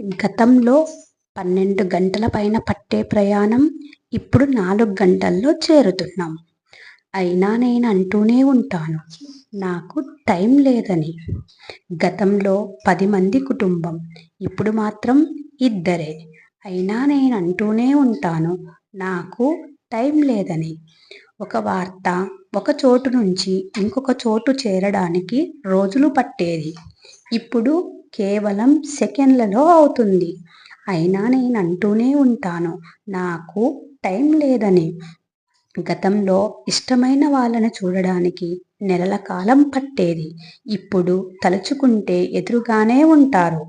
గతంలో 12 గంటల పైన పట్టే ప్రయాణం ఇప్పుడు 4 గంటల్లో చేరుతున్నాం. అయినా నేనంటూనే ఉంటాను, నాకు టైం లేదని. గతంలో 10 మంది కుటుంబం, ఇప్పుడు మాత్రం ఇద్దరే. అయినా నేనంటూనే ఉంటాను, నాకు టైం లేదని. ఒక వార్త ఒక చోటు నుంచి ఇంకొక చోటు చేరడానికి రోజులు పట్టేది. ఇప్పుడు కేవలం సెకన్లలో అవుతుంది. అయినా నేనంటూనే ఉంటాను, నాకు టైం లేదని. గతంలో ఇష్టమైన వాళ్ళని చూడడానికి నెలల కాలం పట్టేది. ఇప్పుడు తలుచుకుంటే ఎదురుగానే ఉంటారు.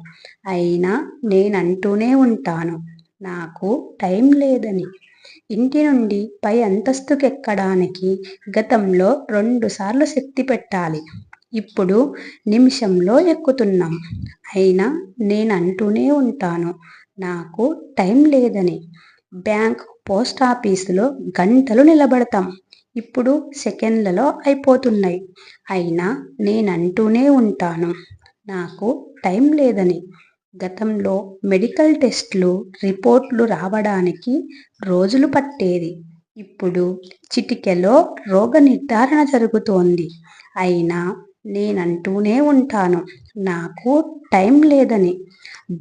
అయినా నేనంటూనే ఉంటాను, నాకు టైం లేదని. ఇంటి నుండి పై అంతస్తుకెక్కడానికి గతంలో 2 సార్లు శక్తి పెట్టాలి. ఇప్పుడు నిమిషంలో ఎక్కుతున్నాం. అయినా నేనంటూనే ఉంటాను, నాకు టైం లేదని. బ్యాంక్, పోస్టాఫీసులో గంటలు నిలబడతాం. ఇప్పుడు సెకన్లలో అయిపోతున్నాయి. అయినా నేనంటూనే ఉంటాను, నాకు టైం లేదని. గతంలో మెడికల్ టెస్టులు, రిపోర్టులు రావడానికి రోజులు పట్టేది. ఇప్పుడు చిటికెలో రోగ నిర్ధారణ జరుగుతోంది. అయినా నేనంటూనే ఉంటాను, నాకు టైం లేదని.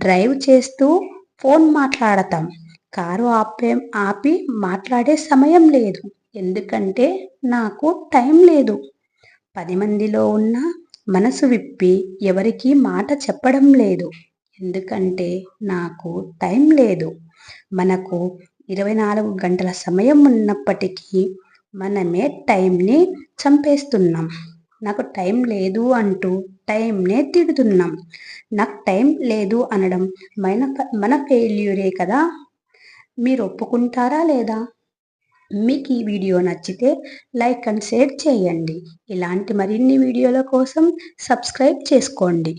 డ్రైవ్ చేస్తూ ఫోన్ మాట్లాడతాం. కారు ఆపి మాట్లాడే సమయం లేదు. ఎందుకంటే నాకు టైం లేదు. 10 మందిలో ఉన్న మనసు విప్పి ఎవరికీ మాట చెప్పడం లేదు. ఎందుకంటే నాకు టైం లేదు. మనకు 24 గంటల సమయం ఉన్నప్పటికీ మనమే టైంని చంపేస్తున్నాం. నాకు టైం లేదు అంటూ టైంనే తిడుతున్నాం. నాకు టైం లేదు అనడం మన ఫెయిల్యూరే కదా. మీరు ఒప్పుకుంటారా లేదా? మీకు ఈ వీడియో నచ్చితే లైక్ అండ్ షేర్ చేయండి. ఇలాంటి మరిన్ని వీడియోల కోసం సబ్స్క్రైబ్ చేసుకోండి.